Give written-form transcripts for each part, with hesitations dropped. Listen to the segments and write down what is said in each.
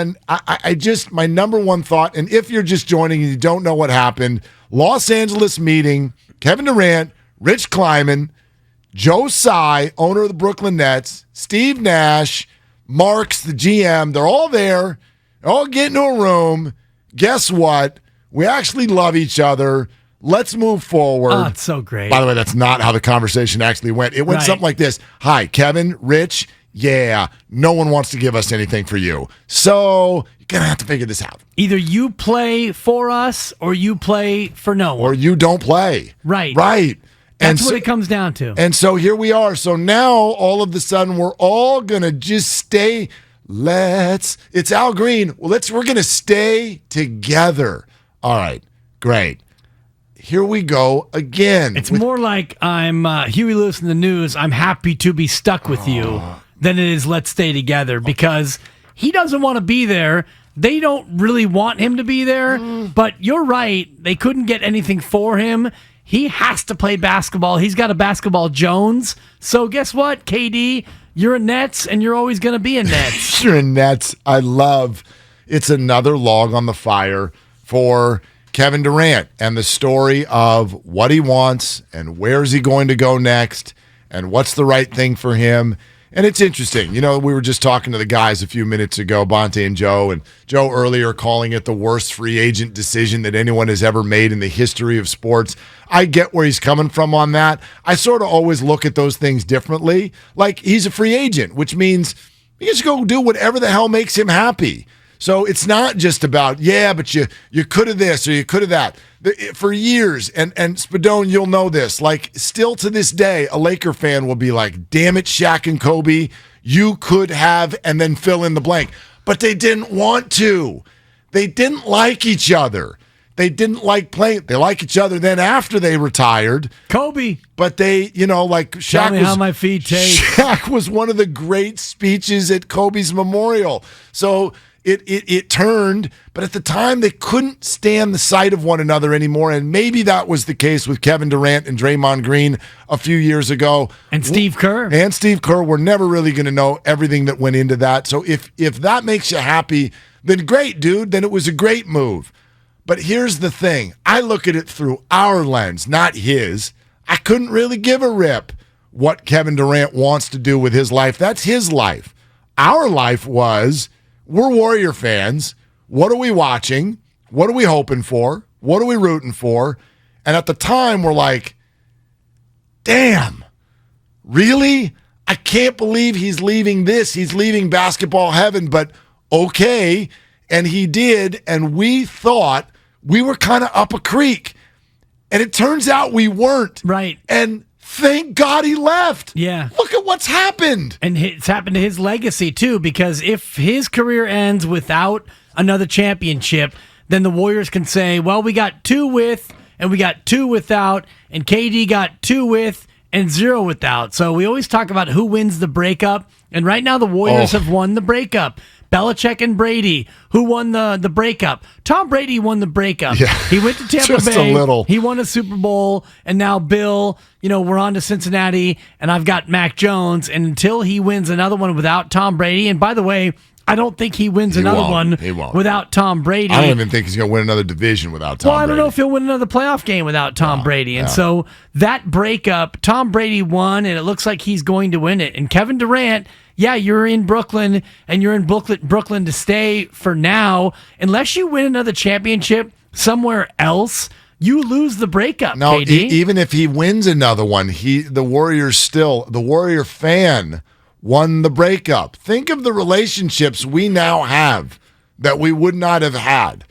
And I just, my number one thought, and if you're just joining and you don't know what happened, Los Angeles meeting, Kevin Durant, Rich Kleiman, Joe Tsai, owner of the Brooklyn Nets, Steve Nash, Marks, the GM, they're all there. They're all getting into a room. Guess what? We actually love each other. Let's move forward. Oh, it's so great. By the way, that's not how the conversation actually went. It went something like this. Hi, Kevin, Rich. Yeah, no one wants to give us anything for you. So you're going to have to figure this out. Either you play for us or you play for no one. Or you don't play. Right. Right. That's what it comes down to. And so here we are. So now all of a sudden we're all going to just stay. It's Al Green. Well, we're going to stay together. All right. Great. Here we go again. It's more like I'm Huey Lewis in the News. I'm happy to be stuck with you than it is let's stay together, because he doesn't want to be there. They don't really want him to be there. But you're right. They couldn't get anything for him. He has to play basketball. He's got a basketball Jones. So guess what, KD? You're a Nets, and you're always going to be a Nets. You're a Nets. I love it's another log on the fire for Kevin Durant and the story of what he wants and where's he going to go next and what's the right thing for him. And it's interesting. You know, we were just talking to the guys a few minutes ago, Bonte and Joe earlier calling it the worst free agent decision that anyone has ever made in the history of sports. I get where he's coming from on that. I sort of always look at those things differently. Like, he's a free agent, which means he gets to go do whatever the hell makes him happy. So it's not just about, but you could have this or you could have that. For years, and Spadone, you'll know this, like, still to this day, a Laker fan will be like, damn it, Shaq and Kobe, you could have, and then fill in the blank. But they didn't want to. They didn't like each other. They didn't like playing. They like each other then after they retired. Kobe. But they, like Shaq Tell me how my feet taste. Shaq was one of the great speeches at Kobe's memorial. So it turned, but at the time they couldn't stand the sight of one another anymore, and maybe that was the case with Kevin Durant and Draymond Green a few years ago. And Steve Kerr. We're never really going to know everything that went into that. So if that makes you happy, then great, dude. Then it was a great move. But here's the thing. I look at it through our lens, not his. I couldn't really give a rip what Kevin Durant wants to do with his life. That's his life. Our life was, we're Warrior fans. What are we watching? What are we hoping for? What are we rooting for? And at the time, we're like, damn, really? I can't believe he's leaving this. He's leaving basketball heaven, but okay. And he did, and we thought we were kind of up a creek. And it turns out we weren't. Right. And thank God he left. Yeah. Look at what's happened. And it's happened to his legacy, too, because if his career ends without another championship, then the Warriors can say, well, we got 2 with, and we got 2 without, and KD got 2 with and 0 without. So we always talk about who wins the breakup, and right now the Warriors have won the breakup. Belichick and Brady, who won the breakup? Tom Brady won the breakup. Yeah. He went to Tampa Just Bay. A little. He won a Super Bowl, and now Bill, we're on to Cincinnati, and I've got Mac Jones, and until he wins another one without Tom Brady, and by the way, I don't think he wins another one without Tom Brady. I don't even think he's going to win another division without Tom Brady. Well, I don't know if he'll win another playoff game without Tom Brady. And so that breakup, Tom Brady won, and it looks like he's going to win it. And Kevin Durant, you're in Brooklyn, and you're in Brooklyn to stay for now. Unless you win another championship somewhere else, you lose the breakup, No, KD. Even if he wins another one, the Warrior fan won the breakup. Think of the relationships we now have that we would not have had.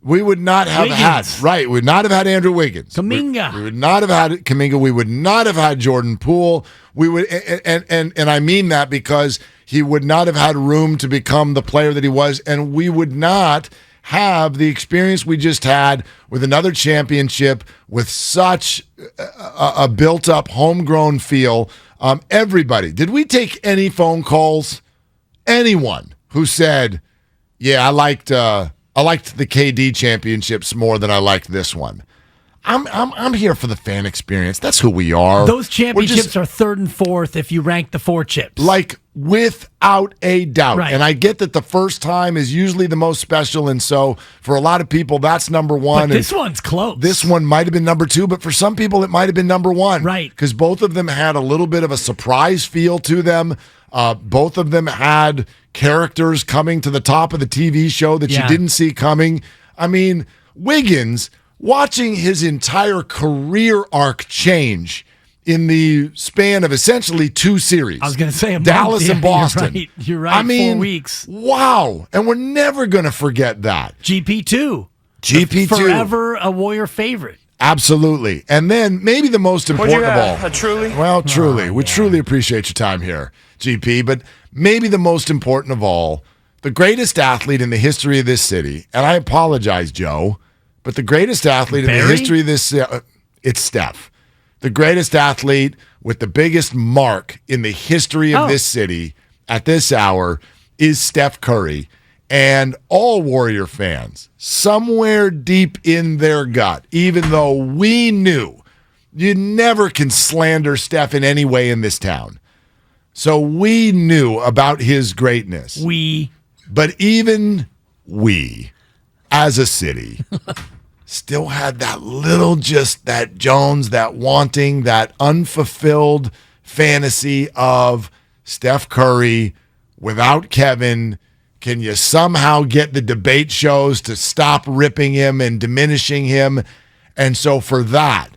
We would not have had. Right. We would not have had Andrew Wiggins. Kuminga. We would not have had Kuminga. We would not have had Jordan Poole. We would, and I mean that because he would not have had room to become the player that he was, and we would not have the experience we just had with another championship with such a built-up, homegrown feel. Everybody, did we take any phone calls? Anyone who said, I liked the KD championships more than I liked this one. I'm here for the fan experience. That's who we are. Those championships are third and fourth if you rank the 4 chips. Like, without a doubt. Right. And I get that the first time is usually the most special, and so for a lot of people, that's number one. But this one's close. This one might have been number 2, but for some people, it might have been number 1. Right. Because both of them had a little bit of a surprise feel to them. Both of them had characters coming to the top of the TV show that you didn't see coming. I mean, Wiggins, watching his entire career arc change in the span of essentially 2 series. I was going to say Dallas and Boston. You're right. I mean, 4 weeks. Wow. And we're never going to forget that. GP2. GP2. Forever a Warrior favorite. Absolutely. And then maybe the most important of all. Truly? Well, truly. We truly appreciate your time here, GP. But maybe the most important of all, the greatest athlete in the history of this city, and I apologize, Joe, but the greatest athlete in the history of this it's Steph. The greatest athlete with the biggest mark in the history of this city at this hour is Steph Curry. And all Warrior fans, somewhere deep in their gut, even though we knew you never can slander Steph in any way in this town. So we knew about his greatness. But even we, as a city, still had that little, just that Jones, that wanting, that unfulfilled fantasy of Steph Curry without Kevin. Can you somehow get the debate shows to stop ripping him and diminishing him? And so for that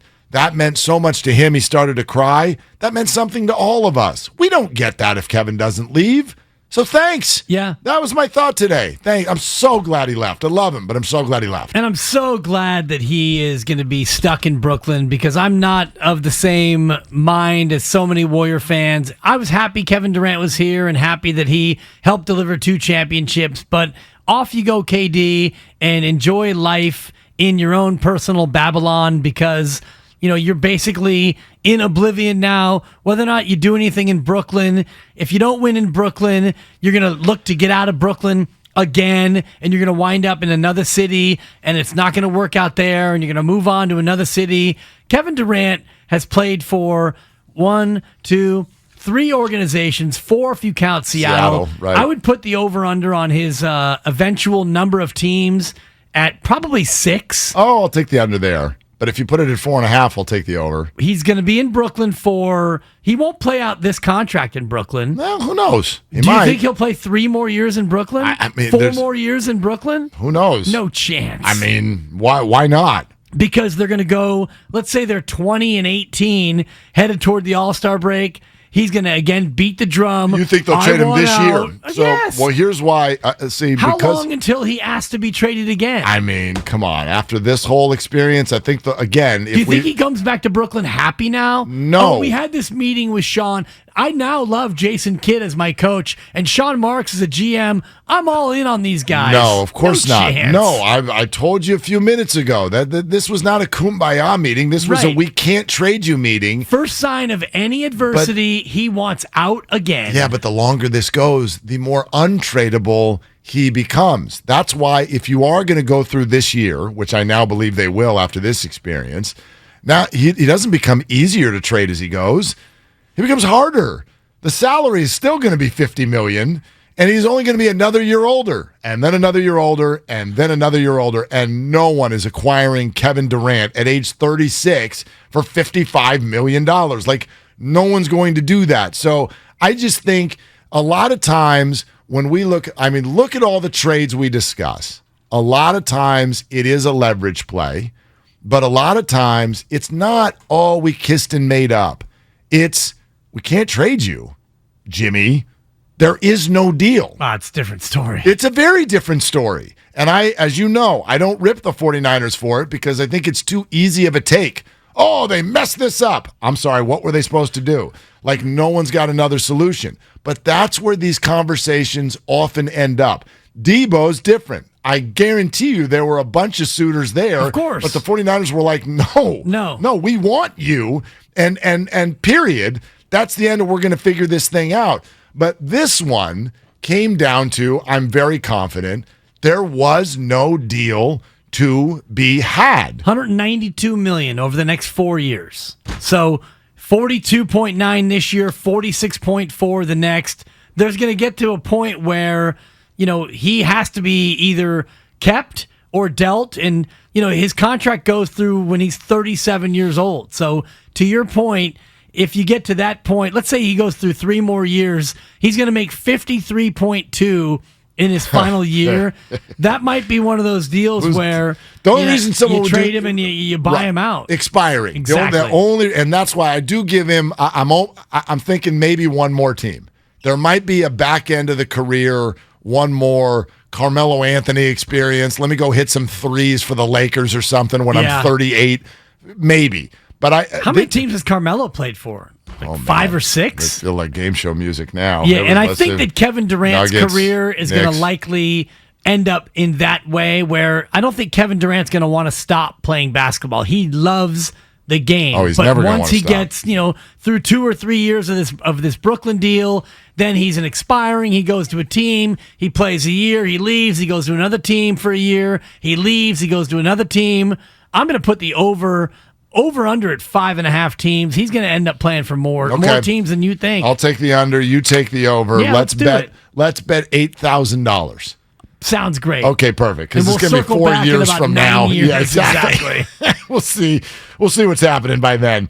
meant so much to him. He started to cry. That meant something to all of us. We don't get that if Kevin doesn't leave. So thanks. Yeah. That was my thought today. I'm so glad he left. I love him, but I'm so glad he left. And I'm so glad that he is going to be stuck in Brooklyn because I'm not of the same mind as so many Warrior fans. I was happy Kevin Durant was here and happy that he helped deliver 2 championships, but off you go, KD, and enjoy life in your own personal Babylon because you're basically in oblivion now, whether or not you do anything in Brooklyn. If you don't win in Brooklyn, you're going to look to get out of Brooklyn again, and you're going to wind up in another city, and it's not going to work out there, and you're going to move on to another city. Kevin Durant has played for 1, 2, 3 organizations, 4 if you count Seattle. Right. I would put the over-under on his eventual number of teams at probably 6. Oh, I'll take the under there. But if you put it at 4.5, I'll take the over. He's going to be in Brooklyn he won't play out this contract in Brooklyn. Well, who knows? Do you think he'll play 3 more years in Brooklyn? I mean, 4 more years in Brooklyn? Who knows? No chance. I mean, why not? Because they're going to go, let's say they're 20-18, headed toward the All-Star break. He's going to, again, beat the drum. You think they'll trade him this year? So, yes. Well, here's why. How long until he asks to be traded again? I mean, come on. After this whole experience, I think, again... Do you think he comes back to Brooklyn happy now? No. Oh, we had this meeting with Sean. I now love Jason Kidd as my coach, and Sean Marks as a GM. I'm all in on these guys. No, of course not. Chance. No, I told you a few minutes ago that this was not a kumbaya meeting. This was a we can't trade you meeting. First sign of any adversity, he wants out again. Yeah, but the longer this goes, the more untradeable he becomes. That's why if you are going to go through this year, which I now believe they will after this experience, now he doesn't become easier to trade as he goes. He becomes harder. The salary is still going to be $50 million, and he's only going to be another year older, and then another year older, and then another year older, and no one is acquiring Kevin Durant at age 36 for $55 million. Like, no one's going to do that. So I just think a lot of times when we look at all the trades we discuss. A lot of times it is a leverage play, but a lot of times it's not all we kissed and made up. It's, we can't trade you, Jimmy. There is no deal. It's a different story. It's a very different story. And as you know, I don't rip the 49ers for it because I think it's too easy of a take. Oh, they messed this up. I'm sorry, what were they supposed to do? Like, no one's got another solution. But that's where these conversations often end up. Debo's different. I guarantee you there were a bunch of suitors there. Of course. But the 49ers were like, no, we want you. And period. That's the end, and we're going to figure this thing out. But this one came down to, I'm very confident, there was no deal to be had. 192 million over the next 4 years. So 42.9 this year, 46.4 the next. There's going to get to a point where, he has to be either kept or dealt, and his contract goes through when he's 37 years old. So to your point, if you get to that point, let's say he goes through 3 more years, he's going to make 53.2 in his final year. That might be one of those deals where the only reason someone you would trade him and you buy him out, expiring. Exactly. And that's why I do give him. I'm thinking maybe one more team. There might be a back end of the career, one more Carmelo Anthony experience. Let me go hit some threes for the Lakers or something when I'm 38, maybe. But how many teams has Carmelo played for? Like 5 or 6? I feel like game show music now. Yeah, and I think that Kevin Durant's career is going to likely end up in that way, where I don't think Kevin Durant's going to want to stop playing basketball. He loves the game. Oh, he's never going to want to stop. Once he gets, through 2 or 3 years of this Brooklyn deal, then he's an expiring. He goes to a team. He plays a year. He leaves. He goes to another team for a year. He leaves. He goes to another team. I'm going to put the over under at 5.5 teams. He's going to end up playing for more teams than you think. I'll take the under. You take the over. Yeah, let's bet $8,000. Sounds great. Okay, perfect. Because it's going to be 4 years from now. Years. Yeah, exactly. We'll see. We'll see what's happening by then.